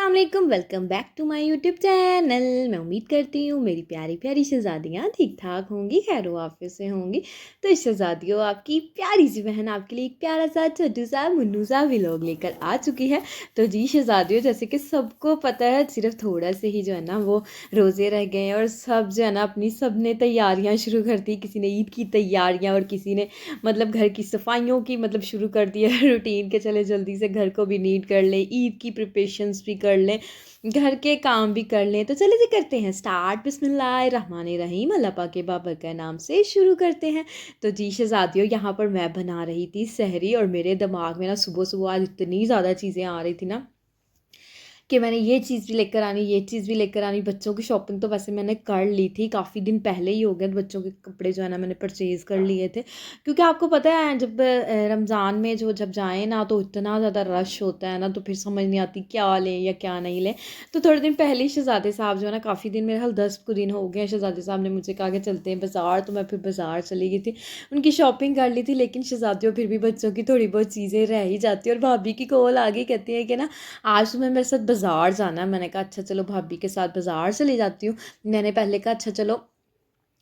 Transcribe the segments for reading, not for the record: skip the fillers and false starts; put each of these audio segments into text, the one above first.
अस्सलाम वालेकुम, welcome back to my YouTube channel. मैं उम्मीद करती हूँ मेरी प्यारी प्यारी शहज़ादियाँ ठीक ठाक होंगी, खैर वाफियत से होंगी। तो शहज़ादियों, आपकी प्यारी सी बहन आपके लिए एक प्यारा सा छोटू सा मुन्नू सा व्लॉग लेकर आ चुकी है। तो जी शहज़ादियों, जैसे कि सबको पता है, सिर्फ थोड़ा से ही जो है ना वो रोज़े रह गए हैं और सब जो है ना अपनी सब ने तैयारियाँ शुरू कर दी। किसी ने ईद की तैयारियाँ और किसी ने मतलब घर की सफाइयों की मतलब शुरू कर दिया रूटीन के, चले जल्दी से घर को भी नीट कर ले, ईद की प्रिपरेशंस भी कर लें, घर के काम भी कर लें। तो चलिए जी करते हैं स्टार्ट, बिस्मिल्लाहिर्रहमानिर्रहीम, अल्लाह पाक के बाबर के नाम से शुरू करते हैं। तो जी शहज़ादियों, यहाँ पर मैं बना रही थी सहरी और मेरे दिमाग में ना सुबह सुबह आज इतनी ज़्यादा चीज़ें आ रही थी ना कि मैंने ये चीज़ भी लेकर आनी, ये चीज़ भी लेकर आनी। बच्चों की शॉपिंग तो वैसे मैंने कर ली थी, काफ़ी दिन पहले ही हो गया। बच्चों के कपड़े जो है ना मैंने परचेज़ कर लिए थे, क्योंकि आपको पता है जब रमज़ान में जब जाएँ ना तो इतना ज़्यादा रश होता है ना, तो फिर समझ नहीं आती क्या लें या क्या नहीं लें। तो थोड़े दिन पहले ही शहज़ादे साहब जो है ना, काफ़ी दिन, मेरे ख्याल 10 दिन हो गए हैं, शहज़ादे साहब ने मुझे कहा कि चलते हैं बाज़ार। तो मैं फिर बाज़ार चली गई थी, उनकी शॉपिंग कर ली थी। लेकिन शहज़ादियों, फिर भी बच्चों की थोड़ी बहुत चीज़ें रह ही जाती है। और भाभी की कॉल आ गई, कहती है कि ना आज तुम्हें मेरे साथ बाज़ार जाना है। मैंने कहा अच्छा चलो भाभी के साथ बाज़ार चली जाती हूँ। मैंने पहले कहा अच्छा चलो,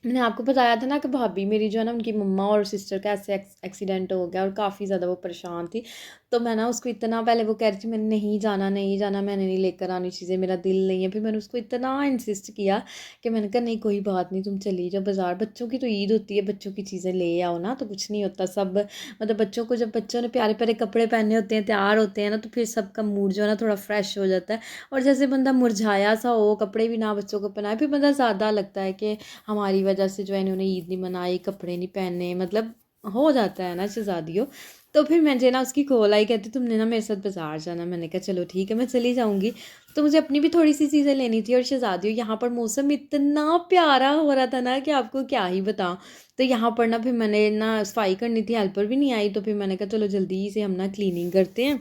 मैंने आपको बताया था ना कि भाभी मेरी जो है ना, उनकी मम्मा और सिस्टर का ऐसे एक्सीडेंट हो गया और काफ़ी ज़्यादा वो परेशान थी। तो मैं ना उसको इतना, पहले वो कह रही थी मैंने नहीं जाना नहीं जाना, मैंने नहीं लेकर आनी चीज़ें, मेरा दिल नहीं है। फिर मैंने उसको इतना इंसिस्ट किया कि मैंने कहा नहीं कोई बात नहीं, तुम चली जाओ बाज़ार, बच्चों की तो ईद होती है, बच्चों की चीज़ें ले आओ ना, तो कुछ नहीं होता। सब मतलब बच्चों को, जब बच्चों ने प्यारे प्यारे कपड़े पहने होते हैं, तैयार होते हैं ना, तो फिर सबका मूड जो है ना थोड़ा फ्रेश हो जाता है। और जैसे बंदा मुरझाया सा हो, कपड़े भी ना बच्चों को पहनाए, फिर बंदा ज़्यादा लगता है कि हमारी वजह से जो है इन्होंने ईद नहीं मनाई, कपड़े नहीं पहने, मतलब हो जाता है ना शहज़ादियों। तो फिर मुझे ना उसकी कॉल आई, कहती तुमने ना मेरे साथ बाज़ार जाना। मैंने कहा चलो ठीक है, मैं चली जाऊँगी। तो मुझे अपनी भी थोड़ी सी चीज़ें लेनी थी। और शहज़ादियों, यहाँ पर मौसम इतना प्यारा हो रहा था ना कि आपको क्या ही बताऊँ। तो यहाँ पर ना फिर मैंने ना सफाई करनी थी, हेल्पर भी नहीं आई, तो फिर मैंने कहा चलो जल्दी से हम ना क्लीनिंग करते हैं।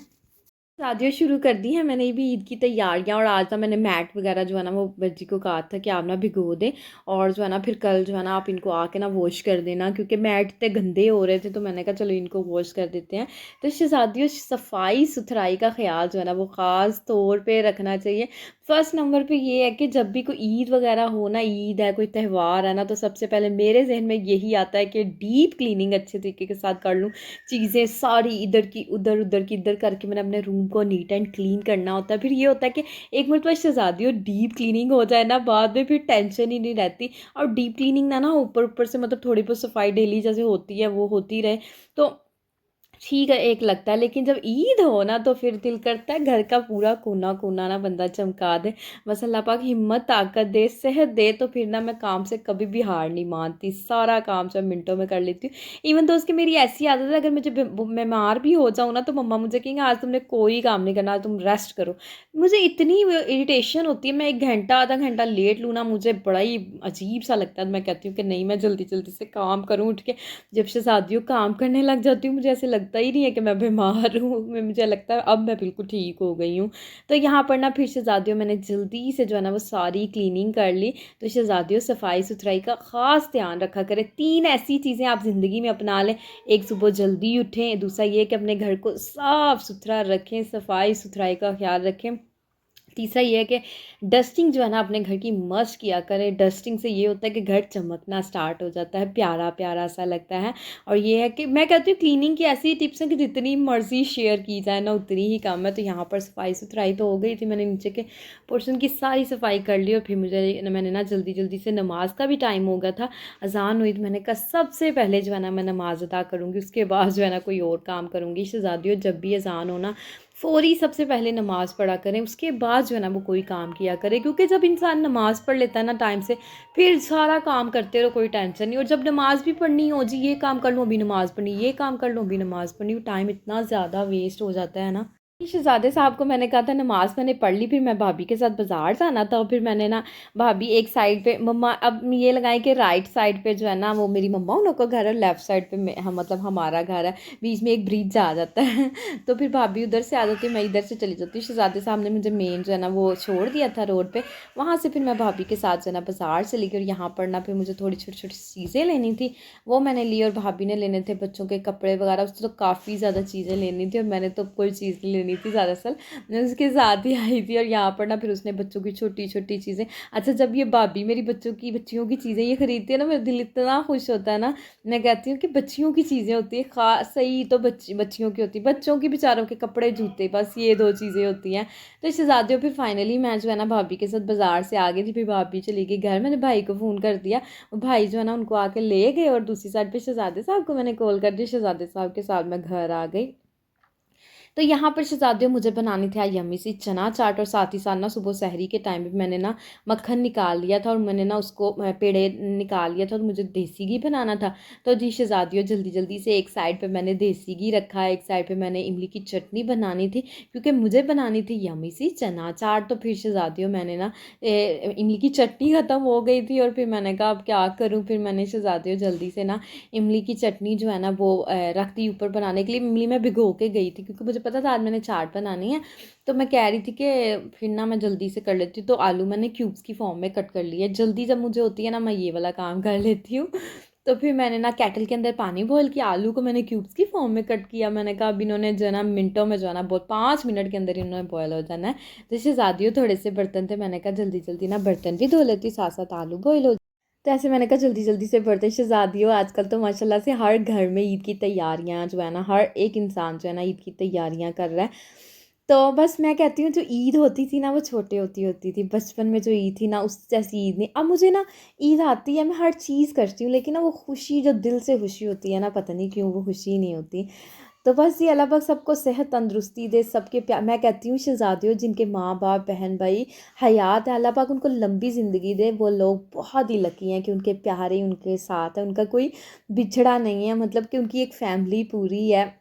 शादियाँ शुरू कर दी हैं मैंने भी ईद की तैयारियाँ। और आज ना मैंने मैट वगैरह जो है ना वो बच्ची को कहा था कि आप ना भिगो दें, और जो है ना फिर कल जो है ना आप इनको आके ना वॉश कर देना, क्योंकि मैट इतने गंदे हो रहे थे। तो मैंने कहा चलो इनको वॉश कर देते हैं। तो शहज़ादियों, सफाई सुथराई का ख्याल जो है ना वो ख़ास तौर पे रखना चाहिए। फर्स्ट नंबर पे ये है कि जब भी कोई ईद वगैरह हो ना, ईद है कोई त्यौहार है ना, तो सबसे पहले मेरे जहन में यही आता है कि डीप क्लीनिंग अच्छे तरीके के साथ कर लूँ। चीज़ें सारी इधर की उधर, उधर की इधर करके मैंने अपने रूम को नीट एंड क्लीन करना होता है। फिर ये होता है कि एक मरतबा शहज़ादी हो डीप क्लीनिंग हो जाए ना, बाद में फिर टेंशन ही नहीं रहती। और डीप क्लीनिंग ना ना ऊपर ऊपर से मतलब थोड़ी बहुत सफाई डेली जैसे होती है वो होती रहे, तो ठीक है, एक लगता है। लेकिन जब ईद हो ना तो फिर दिल करता है घर का पूरा कोना कोना ना बंदा चमका दे। बस अल्लाह पाक हिम्मत ताकत दे, सेहत दे, तो फिर ना मैं काम से कभी भी हार नहीं मानती, सारा काम जो मिनटों में कर लेती हूँ। इवन तो उसकी मेरी ऐसी आदत है, अगर मुझे बीमार भी हो जाऊँ ना तो मम्मा मुझे कहेंगे आज तुमने कोई काम नहीं करना, आज तुम रेस्ट करो। मुझे इतनी इरिटेशन होती है, मैं 1 घंटा आधा घंटा लेट लूँ ना, मुझे बड़ा ही अजीब सा लगता है। मैं कहती हूँ कि नहीं, मैं जल्दी जल्दी से काम करूँ उठ के। जब शहज़ादियों काम करने लग जाती हूँ, मुझे ऐसे लगता ही नहीं है कि मैं बीमार हूँ। मुझे लगता है अब मैं बिल्कुल ठीक हो गई हूँ। तो यहाँ पर ना फिर शहज़ादियों, मैंने जल्दी से जो है ना वो सारी क्लीनिंग कर ली। तो शहज़ादियों, सफाई सुथराई का ख़ास ध्यान रखा करें। 3 ऐसी चीज़ें आप ज़िंदगी में अपना लें। एक, सुबह जल्दी उठें। दूसरा ये कि अपने घर को साफ़ सुथरा रखें, सफाई सुथराई का ख्याल रखें। तीसरा ये है कि डस्टिंग जो है ना अपने घर की मस्ट किया करें। डस्टिंग से ये होता है कि घर चमकना स्टार्ट हो जाता है, प्यारा प्यारा सा लगता है। और ये है कि मैं कहती हूँ क्लीनिंग की ऐसी टिप्स हैं कि जितनी मर्ज़ी शेयर की जाए ना उतनी ही कम है। तो यहाँ पर सफाई सुथराई तो हो गई थी, मैंने नीचे के पोर्शन की सारी सफाई कर ली। और फिर मैंने ना जल्दी जल्दी से नमाज का भी टाइम हो गया था, अजान हुई। तो मैंने कहा सबसे पहले जो है ना मैं नमाज़ अदा करूँगी, उसके बाद जो है ना कोई और काम करूँगी। शहज़ादियों, जब भी अजान हो ना फ़ौरी सबसे पहले नमाज़ पढ़ा करें, उसके बाद जो है ना वो कोई काम किया करें। क्योंकि जब इंसान नमाज़ पढ़ लेता है ना टाइम से, फिर सारा काम करते रहो, कोई टेंशन नहीं। और जब नमाज़ भी पढ़नी हो, जी ये काम कर लूँ अभी नमाज़ पढ़नी, ये काम कर लूँ अभी नमाज़ पढ़नी, टाइम इतना ज़्यादा वेस्ट हो जाता है ना। शहज़ादे साहब को मैंने कहा था नमाज़ मैंने पढ़ ली, फिर मैं भाभी के साथ बाज़ार जाना था। और फिर मैंने ना भाभी एक साइड पे, मम्मा अब ये लगाएं कि राइट साइड पे जो है ना वो मेरी मम्मा उन लोग का घर है, लेफ़्ट साइड पे हम मतलब हमारा घर है, बीच में एक ब्रिज आ जाता है। तो फिर भाभी उधर से आ जाती है, मैं इधर से चली जाती हूँ। शहज़ादे साहब ने मुझे मेन जो है ना वो छोड़ दिया था रोड पे, वहाँ से फिर मैं भाभी के साथ जो है ना बाज़ार चली गई। और यहाँ पर ना फिर मुझे थोड़ी छोटी छोटी चीज़ें लेनी थी, वो मैंने ली। और भाभी ने लेने थे बच्चों के कपड़े वगैरह, उससे तो काफ़ी ज़्यादा चीज़ें लेनी थी और मैंने तो कोई चीज़ नहीं नहीं थी दरअसल, मैं उसके साथ ही आई थी। और यहाँ पर ना फिर उसने बच्चों की छोटी छोटी चीज़ें, अच्छा जब ये भाभी मेरी बच्चियों की चीज़ें ये खरीदती है ना, मेरा दिल इतना खुश होता है ना। मैं कहती हूँ कि बच्चियों की चीज़ें होती है खास, सही तो बच्चियों की होती है, बच्चों की बेचारों के कपड़े जूते, बस ये 2 चीज़ें होती हैं। तो शहज़ादियों फिर फाइनली मैं जो है ना भाभी के साथ बाज़ार से आ गई थी, फिर भाभी चली गई घर, मैंने भाई को फ़ोन कर दिया, और भाई जो है ना उनको आके ले गए, और दूसरी साइड पे शहज़ादे साहब को मैंने कॉल कर दिया, शहज़ादे साहब के साथ मैं घर आ गई। तो यहाँ पर शहज़ादियों मुझे बनानी थी आज यम्मी सी चना चाट, और साथ ही साथ ना सुबह सहरी के टाइम पे मैंने ना मक्खन निकाल लिया था, और मैंने ना उसको पेड़े निकाल लिया था, और मुझे देसी घी बनाना था। तो जी शहज़ादियों जल्दी जल्दी से एक साइड पे मैंने देसी घी रखा, एक साइड पे मैंने इमली की चटनी बनानी थी, क्योंकि मुझे बनानी थी यम्मी सी चना चाट। तो फिर शहज़ादियों मैंने ना इमली की चटनी ख़त्म हो गई थी, और फिर मैंने कहा अब क्या करूँ, फिर मैंने शहज़ादियों जल्दी से ना इमली की चटनी जो है ना वो रख दी ऊपर बनाने के लिए। इमली मैं भिगो के गई थी, क्योंकि मुझे पता था आज मैंने चाट बनानी है। तो मैं कह रही थी कि फिर ना मैं जल्दी से कर लेती हूँ, तो आलू मैंने क्यूब्स की फॉर्म में कट कर लिया। जल्दी जब मुझे होती है ना, मैं ये वाला काम कर लेती हूँ। तो फिर मैंने ना केटल के अंदर पानी बॉईल किया, आलू को मैंने क्यूब्स की फॉर्म में कट किया। मैंने कहा अब इन्होंने जो है ना मिनटों में जो है ना बहुत 5 मिनट के अंदर इन्होंने बॉयल हो जाना है। तो शहज़ादियों थोड़े से बर्तन थे, मैंने कहा जल्दी जल्दी ना बर्तन भी धो लेती, साथ साथ आलू बॉयल हो। तो ऐसे मैंने कहा जल्दी जल्दी से बर्तन, शहज़ादियों आजकल तो माशाल्लाह से हर घर में ईद की तैयारियां जो है ना, हर एक इंसान जो है ना ईद की तैयारियां कर रहा है। तो बस मैं कहती हूँ जो ईद होती थी ना वो छोटे होती थी, बचपन में जो ईद थी ना उस जैसी ईद नहीं। अब मुझे ना ईद आती है, मैं हर चीज़ करती हूँ, लेकिन ना वो खुशी जो दिल से खुशी होती है ना, पता नहीं क्यों वो खुशी नहीं होती। तो बस ये अल्लाह पाक सबको सेहत तंदुरुस्ती दे, सबके प्यार, मैं कहती हूँ शहज़ादियों जिनके माँ बाप बहन भाई हयात है, अल्लाह पाक उनको लंबी ज़िंदगी दे। वो लोग बहुत ही लकी हैं कि उनके प्यारे उनके साथ है, उनका कोई बिछड़ा नहीं है, मतलब कि उनकी एक फैमिली पूरी है।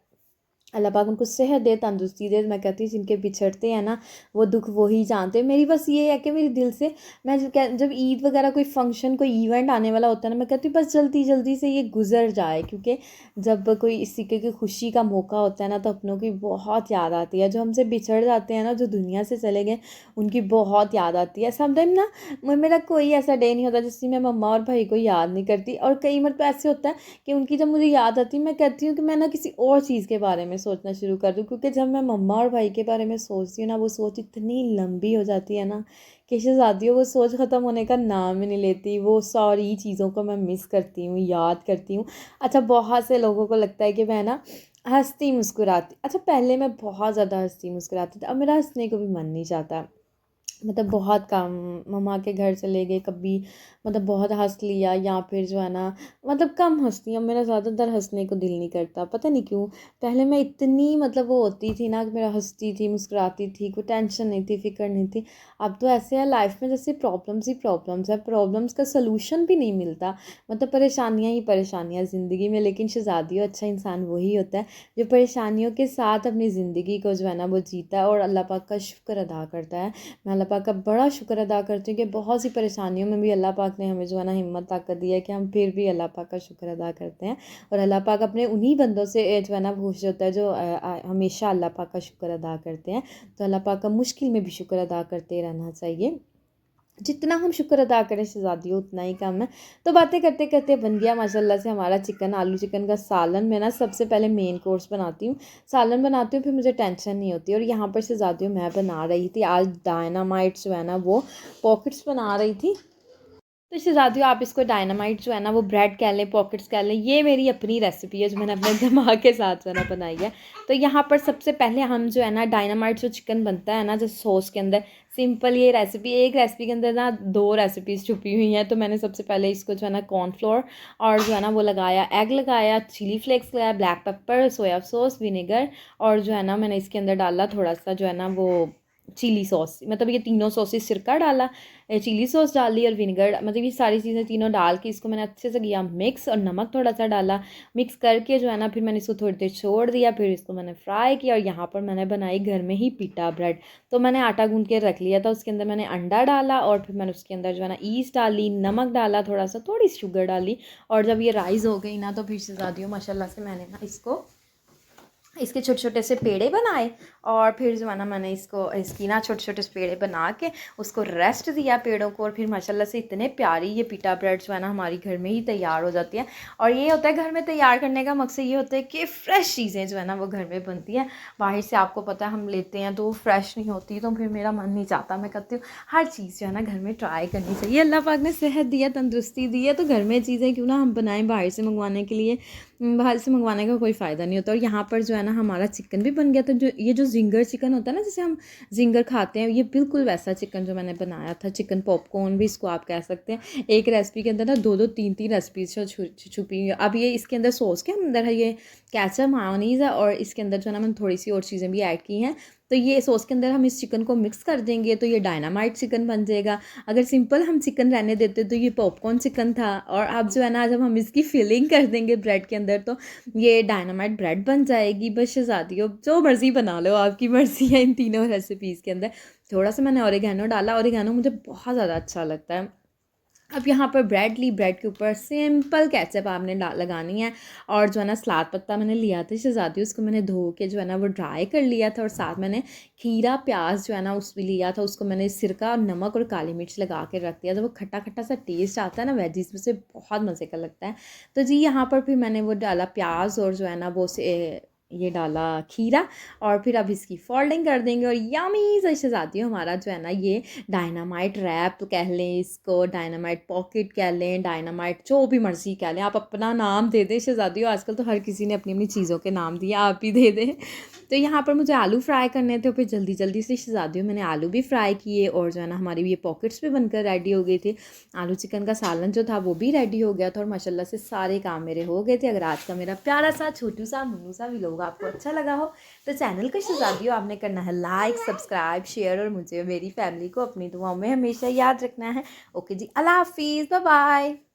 अल्लाह पाक उनको सेहत दे, तंदुरुस्ती दे। मैं कहती हूँ जिनके बिछड़ते हैं ना वो दुख वो ही जानते हैं। मेरी बस ये है कि मेरे दिल से मैं जब ईद वगैरह कोई फंक्शन कोई इवेंट आने वाला होता है ना, मैं कहती हूँ बस जल्दी जल्दी से ये गुजर जाए, क्योंकि जब कोई इस तरीके की खुशी का मौका होता है ना, तो अपनों की बहुत याद आती है। जो हमसे बिछड़ जाते हैं ना, जो दुनिया से चले गए, उनकी बहुत याद आती है। समटाइम ना मेरा कोई ऐसा डे नहीं होता जिसमें मैं मम्मा और भाई को याद नहीं करती, और कई मतलब ऐसे होता है कि उनकी जब मुझे याद आती है, मैं कहती हूँ कि मैं ना किसी और चीज़ के बारे में सोचना शुरू कर दूँ, क्योंकि जब मैं मम्मा और भाई के बारे में सोचती हूँ ना, वो सोच इतनी लंबी हो जाती है ना कि शहज़ादियों वो सोच ख़त्म होने का नाम ही नहीं लेती। वो सारी चीज़ों को मैं मिस करती हूँ, याद करती हूँ। अच्छा बहुत से लोगों को लगता है कि मैं ना हंसती मुस्कुराती, अच्छा पहले मैं बहुत ज़्यादा हंसती मुस्कुराती थी, अब मेरा हंसने को भी मन नहीं चाहता। मतलब बहुत कम, मम्मा के घर चले गए कभी, मतलब बहुत हंस लिया, या फिर जो है ना मतलब कम हंसती हूँ। मेरा ज़्यादातर हंसने को दिल नहीं करता, पता नहीं क्यों। पहले मैं इतनी मतलब वो होती थी ना कि मेरा हंसती थी मुस्कुराती थी, कोई टेंशन नहीं थी, फिक्र नहीं थी। अब तो ऐसे है लाइफ में जैसे प्रॉब्लम्स ही प्रॉब्लम्स है, प्रॉब्लम्स का सलूशन भी नहीं मिलता, मतलब परेशानियाँ ही परेशानियाँ ज़िंदगी में। लेकिन शहज़ादियों अच्छा इंसान वही होता है जो परेशानियों के साथ अपनी ज़िंदगी को जो है ना वो जीता है, और अल्लाह पाक का शुक्र अदा करता है। मैं अल्लाह पाक का बड़ा शुक्र अदा करती हूँ कि बहुत सी परेशानियों में भी अल्लाह पाक ने हमें जो है ना हिम्मत ताकत दी है कि हम फिर भी अल्लाह पाक का शुक्र अदा करते हैं। और अल्लाह पाक अपने उन्हीं बंदों से जो है ना खुश होता है जो हमेशा अल्लाह पाक का शुक्र अदा करते हैं। तो अल्लाह पाक का मुश्किल में भी शुक्र अदा करते रहना चाहिए। जितना हम शुक्र अदा करें शहज़ादियों उतना ही कम है। तो बातें करते करते बन गया माशाल्लाह से हमारा चिकन, आलू चिकन का सालन। मैं ना सबसे पहले मेन कोर्स बनाती हूँ, सालन बनाती हूँ, फिर मुझे टेंशन नहीं होती। और यहाँ पर शहज़ादियों मैं बना रही थी आज डायनामाइट जो है ना वो पॉकेट्स बना रही थी। तो शहज़ादियों आप इसको डायनामाइट जो है ना वो ब्रेड कह लें, पॉकेट्स कह लें, ये मेरी अपनी रेसिपी है जो मैंने अपने दिमाग के साथ जो है ना बनाई है। तो यहाँ पर सबसे पहले हम जो है ना डायनामाइट जो चिकन बनता है ना जो सॉस के अंदर, सिंपल ये रेसिपी, एक रेसिपी के अंदर ना 2 रेसिपीज़ छुपी हुई हैं। तो मैंने सबसे पहले इसको जो है ना कॉर्नफ्लोर और जो है ना वो लगाया, एग लगाया, चिली फ्लेक्स लगाया, black pepper, soya sauce, vinegar, और जो है ना मैंने इसके अंदर डाला थोड़ा सा जो है ना वो चिली सॉस, मतलब ये तीनों सॉसेस सिरका डाला, चिली सॉस डाली और विनेगर, मतलब ये सारी चीज़ें तीनों डाल के इसको मैंने अच्छे से किया मिक्स, और नमक थोड़ा सा डाला, मिक्स करके जो है ना फिर मैंने इसको थोड़ी देर छोड़ दिया, फिर इसको मैंने फ्राई किया। और यहाँ पर मैंने बनाई घर में ही पीटा ब्रेड। तो मैंने आटा गूंद के रख लिया था, उसके अंदर मैंने अंडा डाला, और फिर मैंने उसके अंदर जो है ना ईस्ट डाली, नमक डाला, थोड़ा सा थोड़ी शुगर डाली, और जब ये राइस हो गई ना तो फिर शहज़ादियों माशाल्लाह से मैंने ना इसको इसके छोटे-छोटे से पेड़े बनाए और फिर जो है ना मैंने इसकी ना छोटे-छोटे से पेड़े बना के उसको रेस्ट दिया पेड़ों को, और फिर माशाल्लाह से इतने प्यारी ये पिटा ब्रेड जो है ना हमारी घर में ही तैयार हो जाती है। और ये होता है घर में तैयार करने का मकसद ये होता है कि फ़्रेश चीज़ें जो है ना वो घर में बनती हैं। बाहर से आपको पता है हम लेते हैं तो वो फ्रेश नहीं होती, तो फिर मेरा मन नहीं चाहता। मैं कहती हूँ हर चीज़ जो है ना घर में ट्राई करनी चाहिए। अल्लाह पाक ने सेहत दी है, तंदुरुस्ती दी है, तो घर में चीज़ें क्यों ना हम बनाएँ। बाहर से मंगवाने के लिए बाहर से मंगवाने का कोई फ़ायदा नहीं होता। और यहाँ पर जो है ना हमारा चिकन भी बन गया था। जो ज़िंगर चिकन होता है ना, जैसे हम ज़िंगर खाते हैं, ये बिल्कुल वैसा चिकन जो मैंने बनाया था। चिकन पॉपकॉर्न भी इसको आप कह सकते हैं। एक रेसिपी के अंदर ना 2-2 3-3 रेसिपीज़ छुपी हुई है। अब ये इसके अंदर सॉस के अंदर है ये केचप, मेयोनीज़ है, और इसके अंदर जो है ना मैंने थोड़ी सी और चीज़ें भी ऐड की हैं। तो ये सॉस के अंदर हम इस चिकन को मिक्स कर देंगे तो ये डायनामाइट चिकन बन जाएगा। अगर सिंपल हम चिकन रहने देते तो ये पॉपकॉर्न चिकन था। और अब जो है ना जब हम इसकी फिलिंग कर देंगे ब्रेड के अंदर तो ये डायनामाइट ब्रेड बन जाएगी। बस शहज़ादियों जो मर्ज़ी बना लो, आपकी मर्ज़ी है इन तीनों रेसिपीज़ के अंदर। थोड़ा सा मैंने ओरिगैनो डाला, ओरिगैनो मुझे बहुत ज़्यादा अच्छा लगता है। अब यहाँ पर ब्रेड ली, ब्रेड के ऊपर सिंपल केचप आपने लगानी है। और जो है ना सलाद पत्ता मैंने लिया था शहज़ादी, उसको मैंने धो के जो है ना वो ड्राई कर लिया था। और साथ मैंने खीरा प्याज जो है ना उस भी लिया था, उसको मैंने सिरका, नमक और काली मिर्च लगा के रख दिया। जब वो खट्टा खट्टा सा टेस्ट आता है ना वेजिस में से, बहुत मज़े का लगता है। तो जी यहाँ पर फिर मैंने वो डाला प्याज, और जो है ना वो से ये डाला खीरा। और फिर अब इसकी फोल्डिंग कर देंगे और यमी सा शहज़ादियों हमारा जो है ना ये डायनामाइट रैप तो कह लें, इसको डायनामाइट पॉकेट कह लें, डायनामाइट जो भी मर्ज़ी कह लें, आप अपना नाम दे दें शहज़ादियों। आजकल तो हर किसी ने अपनी अपनी चीज़ों के नाम दिए, आप ही दे दें। तो यहाँ पर मुझे आलू फ्राई करने थे, फिर जल्दी जल्दी से शहज़ादियों मैंने आलू भी फ्राई किए, और जो है ना हमारी ये पॉकेट्स भी बनकर रेडी हो गई थी। आलू चिकन का सालन जो था वो भी रेडी हो गया था, और माशाल्लाह से सारे काम मेरे हो गए थे। अगर आज का मेरा प्यारा सा छोटू सा मुन्नू सा व्लॉग आपको अच्छा लगा हो तो चैनल को शहज़ादियों आपने करना है लाइक, सब्सक्राइब, शेयर, और मुझे मेरी फैमिली को अपनी दुआओं में हमेशा याद रखना है। ओके जी, अल्लाह हाफिज़, बाय बाय।